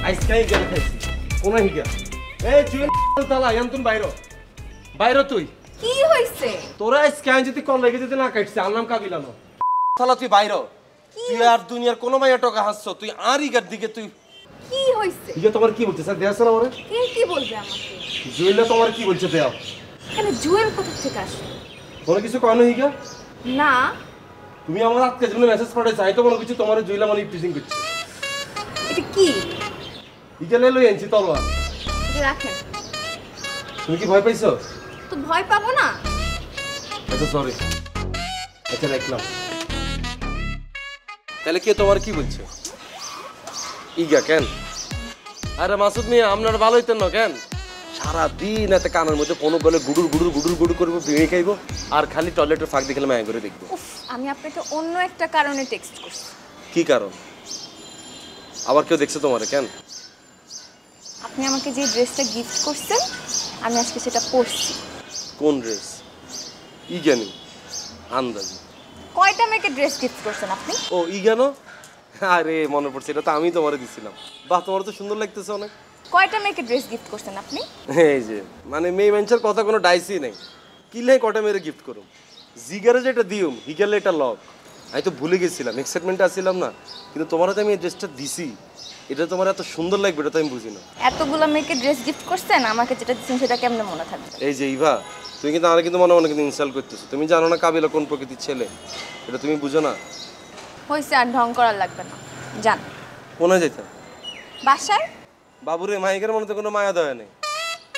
আইসকাই গেলে খাইছি কোন হিগা এই জুয়েল তালা ইয়ান্তন বাইরো বাইরো তুই কি হইছে তোরা আইসকাই যদি কল লেগে যদি না কাটছে আর নাম কাবিলানো তালা তুই বাইরো তুই আর দুনিয়ার কোন মাইয়া টাকা হাসছো তুই আর ইগার দিকে তুই কি হইছে ইগা তোমার কি বলছে স্যার দেয়াছ না ওরে কে কি বলবে আমাকে জুয়েল তোমার কি বলছে দেও কেন জুয়েল কোথা থেকে আসলো তোর কিছু কয় না হিগা না তুমি আমার আজকে জন্য মেসেজ পাঠাইছ আমি তো মনে কিছু তোমার জুয়েলা মানে টিচিং করছি এটা কি ইগা লই আনছি তলোয়ার এটা রাখেন তুমি কি ভয় পাইছো তো ভয় পাবো না আচ্ছা সরি আচ্ছা রাখলাম তাহলে কে তোমার কি বলছে ইগা কেন আরে মাসুদ মিয়া আপনার ভালো হইতেন না কেন সারাদিন এত কানের মধ্যে কোনো বলে গুডুর গুডুর গুডুর গুডুর করবো বিড়ি খাইবো আর খালি টয়লেটের ফাঁক দেখলে মায়া করে দেখবো উফ আমি আপনাকে অন্য একটা কারণে টেক্সট করছি কি কারণ আবার কেউ দেখছে তোমার কেন আপনি আমাকে যে ড্রেসটা গিফট করছেন আমি আজকে সেটা পরছি কোন ড্রেস ইগানি আন্দাজি কয়টা মেয়েকে ড্রেস গিফট করছেন আপনি ও ইগানো আরে মনে পড়ছে এটা তো আমি তোমারে দিছিলাম বাহ তোমার তো সুন্দর লাগতেছে অনেক কয়টা মেয়েকে ড্রেস গিফট করছেন আপনি এই যে মানে মেয়ে মানুষের কথা কোনো ডাইসই নেই কিলে কটা মেরে গিফট করুম জিগারে যেটা দিউম হিগালে এটা লক আমি তো ভুলে গেছিলাম এক্সাইটমেন্টে আসছিলাম না কিন্তু তোমার হাতে আমি এই ড্রেসটা দিছি এটা তোমার এত সুন্দর লাগবে এটা তো আমি বুঝি না এতগুলো মেয়েকে ড্রেস গিফট করছেন আমাকে যেটা দিচ্ছেন সেটা কেমনে মনে থাকবে এই যে ইভা তুমি কিন্তু আমার কিন্তু মনে মনে কিন্তু ইনসাল্ট করতেছো তুমি জানো না কাবিলা কোন প্রকৃতির ছেলে এটা তুমি বুঝো না হয়েছে আর ঢং করার লাগবে না যান কোনে যেতাম বাসায় বাবুরে মাইকের মনে তো কোনো মায়া দেওয়া নেই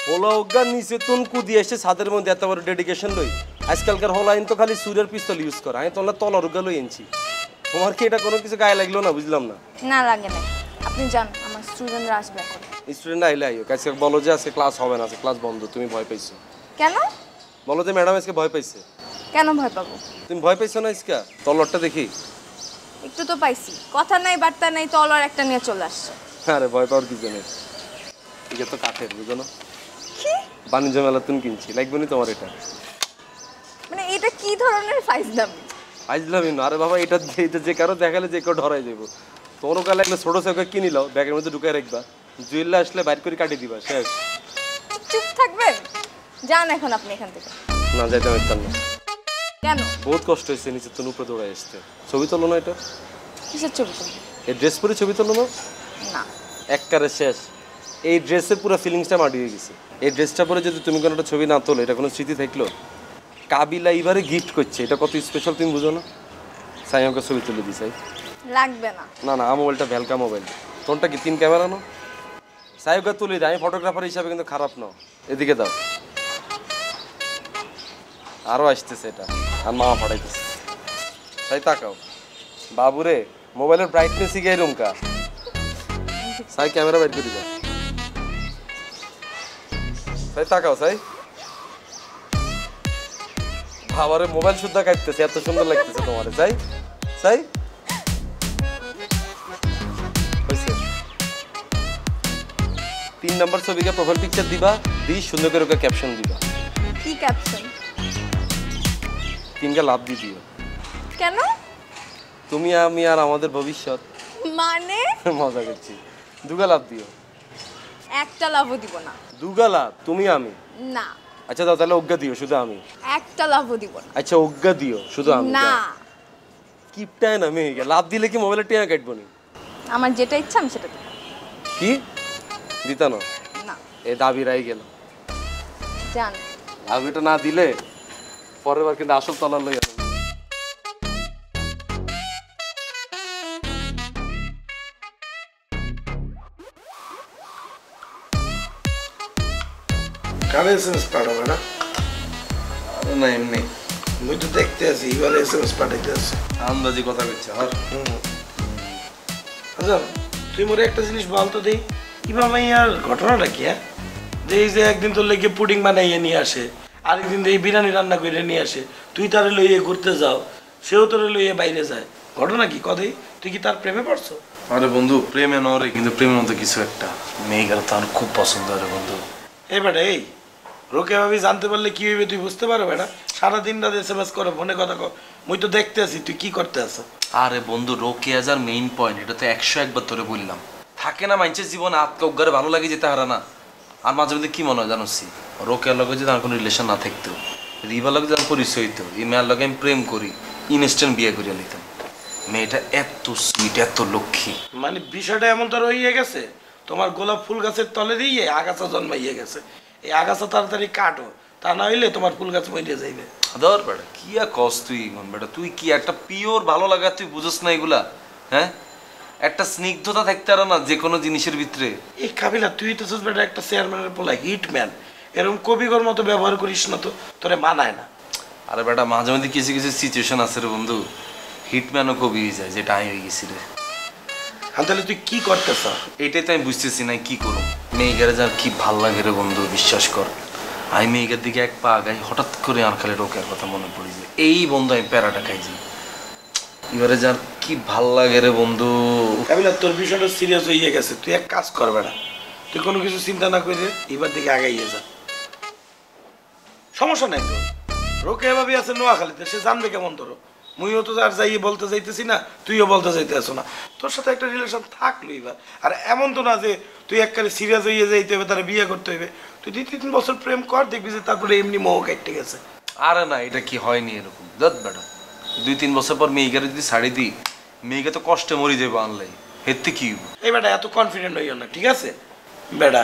হোলা অজ্ঞান নিচে তুন কুদি এসে ছাদের মধ্যে এত বড় ডেডিকেশন লই আজকালকার হোলাইন তো খালি সুরের পিস্তল ইউজ করে আমি তোলা তলার উগা লই এনেছি তোমার কি এটা কোনো কিছু গায়ে লাগলো না বুঝলাম না না লাগে না আপনি যান আমার স্টুডেন্টরা আসবে এখন স্টুডেন্ট আইলে আইও আজকে বলো যে আজকে ক্লাস হবে না আজকে ক্লাস বন্ধ তুমি ভয় পাইছো কেন বলো যে ম্যাডাম আজকে ভয় পাইছে কেন ভয় পাবো তুমি ভয় পাইছো না আজকে তলরটা দেখি একটু তো পাইছি কথা নাই বার্তা নাই তলোয়ার একটা নিয়ে চলে আসছে আরে ভয় পাওয়ার কিছু নেই ঠিক তো কাঠের বুঝো না কি বাণিজ্য মেলা তুমি কিনছি লাগবে না তোমার এটা মানে এটা কি ধরনের ফাইজলামি আইজলামি না আরে বাবা এটা যে কারো দেখালে যে কেউ ধরাই যাবো তোমারও কালে একটা ছোটো চৌকা কিনি লাও ব্যাগের মধ্যে ঢুকাই রাখবা জুয়েল্লা আসলে বাইর করে কাটিয়ে দিবা শেষ চুপ থাকবেন যান এখন আপনি এখান থেকে না যাইতে পারতাম না কেন বহুত কষ্ট হয়েছে নিচে তো উপরে দৌড়াই আসতে ছবি তোলো না এটা কিসের ছবি তুলবো এই ড্রেস পরে ছবি তোলো না না একবারে শেষ এই ড্রেসের পুরো ফিলিংসটা মাটি হয়ে গেছে এই ড্রেসটা পরে যদি তুমি কোনো একটা ছবি না তোলো এটা কোনো স্মৃতি থাকলো কাবিলা এইবারে গিফট করছে এটা কত স্পেশাল তুমি বুঝো না সাই আমাকে ছবি তুলে দিই সাই লাগবে না না না আমার মোবাইলটা ভ্যালকা মোবাইল তোরটা কি 3 ক্যামেরা না সাইওকে তুলে দেয় আমি ফটোগ্রাফার হিসাবে কিন্তু খারাপ না এদিকে দাও আরও আসতেছে এটা আর মামা ফাটাইতেছে সাই তাকাও বাবুরে মোবাইলের ব্রাইটনেস ই গাই রুমকা সাই ক্যামেরা বাইর করে দাও সাই তাকাও সাই বাবারে মোবাইল শুদ্ধা কাটতেছে এত সুন্দর লাগতেছে তোমারে সাই সাই হইছে 3 নাম্বার ছবিকে প্রোফাইল পিকচার দিবা সুন্দর করে ওকে ক্যাপশন দিবা কি ক্যাপশন 3টা লাভ দিও কেন তুমি আমি আর আমাদের ভবিষ্যৎ মানে মজা করছি 2টা লাভ দিও একটা লাভও দিব না 2টা লাভ তুমি আমি না আচ্ছা দাও তাহলে অজ্ঞা দিও শুধু আমি একটা লাভও দিব না আচ্ছা অজ্ঞা দিও শুধু আমি না কিপটায় না মেয়ে লাভ দিলে কি মোবাইলের টিয়া কাটবো নি আমার যেটা ইচ্ছা আমি সেটা দেব কি দিতা না না এই দাবি রাই গেল জান দাবিটা না দিলে পরের বার কিন্তু আসল তলার লই যাবে কারে এসএমএস পাঠাবে না আরে না এমনি মুই তো দেখতে আছি এবারে এসএমএস পাঠাইতে আছে আন্দাজি কথা কইছে আর আচ্ছা তুই মোরে একটা জিনিস বল তো দেই কিভাবে ইয়ার ঘটনাটা কি হ্যাঁ যে এই যে একদিন তোর লেগে পুডিং বানাইয়ে নিয়ে আসে আরেকদিন এই বিরিয়ানি রান্না করে নিয়ে আসে তুই তারে লইয়ে ঘুরতে যাও সেও তোরে লইয়ে বাইরে যায় ঘটনা কি কদেই তুই কি তার প্রেমে পড়ছো আরে বন্ধু প্রেমে নরে কিন্তু প্রেমের মতো কিছু একটা মেয়েগুলো তো আমার খুব পছন্দ হয় বন্ধু এই বেটা এই রোকে ভাবি জানতে পারলে কি হইবে তুই বুঝতে পারো বেটা সারাদিন রাত এসএমএস করে ফোনে কথা কর মুই তো দেখতে আছি তুই কি করতে আছো আরে বন্ধু রোকেয়াজার মেইন পয়েন্ট এটা তো 101 বার তোরে বললাম থাকে না মানুষের জীবনে আত্মা উদ্গারে ভালো লাগে যেতে হারা না। আর মাঝে মধ্যে কি মনে হয় জানোসি, রোকের লগে যদি আমার কোনো রিলেশন না থাকতো, রিবার লগে যখন পরিচয় হইতো, এই মেয়ের লগে আমি প্রেম করি, ইনস্ট্যান্ট বিয়ে করিয়া নিতাম। মেয়েটা এত সুইট, এত লক্ষ্মী। মানে বিষয়টা এমন তো রইয়ে গেছে, তোমার গোলাপ ফুল গাছের তলে দিয়ে আগাছা জন্মাইয়ে গেছে। এই আগাছা তাড়াতাড়ি কাটো, তা না হইলে তোমার ফুল গাছ মরে যাইবে। ধর বেটা কি আর কস তুই বেটা, তুই কি একটা পিওর ভালো লাগা তুই বুঝোস না এগুলা? হ্যাঁ, একটা স্নিগ্ধতা থাকতে আর না যে কোনো জিনিসের ভিতরে। এই কাবিলা তুই তো বেটা একটা চেয়ারম্যানের পোলা, হিটম্যান, এরকম কবিগর মতো ব্যবহার করিস না তো, তোরে মানায় না। আরে বেটা মাঝে মাঝে কিছু কিছু সিচুয়েশন আছে রে বন্ধু, হিটম্যানও কবি হয়ে যায়, যেটা আমি হয়ে গেছি রে। হ্যাঁ, তাহলে তুই কি করতেছ? এইটাই তো আমি বুঝতেছি না কি করুম। মেয়েগারে যার কি ভাল লাগে রে বন্ধু, বিশ্বাস কর। আমি মেয়েগার দিকে এক পা আগাই, হঠাৎ করে আমার খালি রোকের কথা মনে পড়ে যায়। এই বন্ধু আমি প্যারাটা খাইছি, এবারে যার কি ভাল লাগে রে বন্ধু। কাবিলা তোর বিষয়টা সিরিয়াস হয়ে গেছে, তুই এক কাজ করবে না, তুই কোনো কিছু চিন্তা না করে এবার দিকে আগাইয়ে যা, সমস্যা নাই তোর। রোকে এভাবে আছে নোয়াখালীতে, সে জানবে কেমন তোর? মুইও তো আর যাইয়ে বলতে যাইতেছি না, তুইও বলতে যাইতে আসো না, তোর সাথে একটা রিলেশন থাকলো এবার। আর এমন তো না যে তুই একবারে সিরিয়াস হয়ে যাইতে হবে, তারা বিয়ে করতে হবে। তুই 2-3 বছর প্রেম কর, দেখবি যে তারপরে এমনি মোহ কেটে গেছে। আরে না, এটা কি হয়নি এরকম? যত বেটা 2-3 বছর পর মেয়েগারে যদি ছাড়ি দিই, মেয়েকে তো কষ্টে মরি যাবো আনলাই, হেতে কি হইব? এই বেটা এত কনফিডেন্ট হইও না, ঠিক আছে বেটা?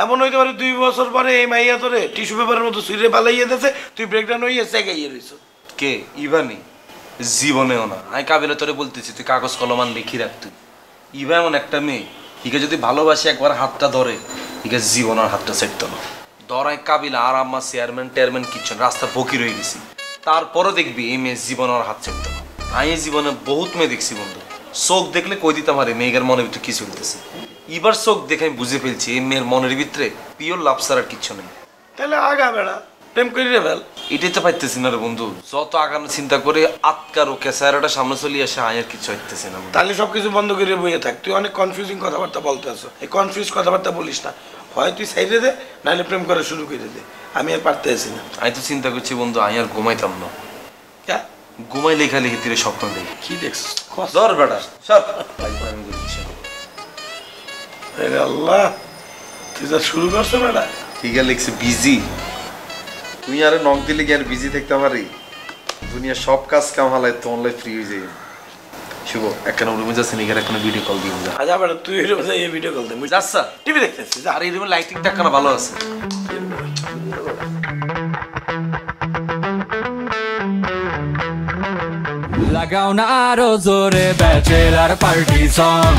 এমন হইতে পারে 2 বছর পরে এই মাইয়া তোরে টিস্যু পেপারের মতো সুইরে পালাইয়ে দিয়েছে, তুই ব্রেকডাউন হইয়ে চেকাইয়ে রইছ। কে ইবানি? জীবনেও না। আমি কাবিলা তোরে বলতেছি তুই কাগজ কলমান লিখি রাখ। তুই ইবা এমন একটা মেয়ে, ইকে যদি ভালোবাসি একবার হাতটা ধরে, ইকে জীবন আর হাতটা সেট না ধরাই। কাবিলা আর আম্মা চেয়ারম্যান টেয়ারম্যান কিচ্ছু না, রাস্তা বকি রয়ে গেছি। তারপরও দেখবি এই মেয়ে জীবন আর হাত চেপতে না। আমি জীবনে বহুত মেয়ে দেখছি বন্ধু, চোখ দেখলে কই দিতাম আরে মেয়ের মনের ভিতরে কি চলতেছে। এবার চোখ দেখে আমি বুঝে ফেলছি এই মেয়ের মনের ভিতরে পিওর লাভ ছাড়া আর কিচ্ছু নেই। তাহলে আগা বেড়া, প্রেম করি রে ফেল। এটাই তো পাইতেছি না রে বন্ধু, যত আগানো চিন্তা করে আটকার ওকে স্যারটা সামনে চলে আসে, আমি আর কিছু হইতেছে না। তাহলে সবকিছু বন্ধ করে বইয়ে থাক, তুই অনেক কনফিউজিং কথাবার্তা বলতে আসো, এই কনফিউজ কথাবার্তা বলিস না। হয় তুই সাইডে দে, নাহলে প্রেম করা শুরু করে দে, আমি আর পারতে আসি না। আমি তো চিন্তা করছি বন্ধু, আমি আর ঘুমাইতাম না। ক্যা? ঘুমাই লেখালেখি তীরে স্বপ্ন দেখি। কি দেখছিস? ধর বেটা সব আল্লাহ, তুই যা শুরু করছো বেটা। ঠিক আছে লিখছে বিজি। তুই আরে নক দিলে কি আর বিজি থাকতে পারি? দুনিয়ার সব কাজ কাম হালাই তো অনলাইন ফ্রি হয়ে যায়। শুভ একখানা রুমে যাচ্ছে নিগার একখানা ভিডিও কল দিয়ে যা। আচ্ছা বেটা, তুই এরকম এই ভিডিও কল দে, যাচ্ছা টিভি দেখতেছিস যা। আর এই রুমে লাইটিংটা একখানা ভালো আছে। লাগাও না আরো জোরে ব্যাচেলার পার্টি সং,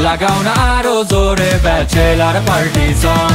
লাগাও না আরো জোরে ব্যাচেলার পার্টি সং।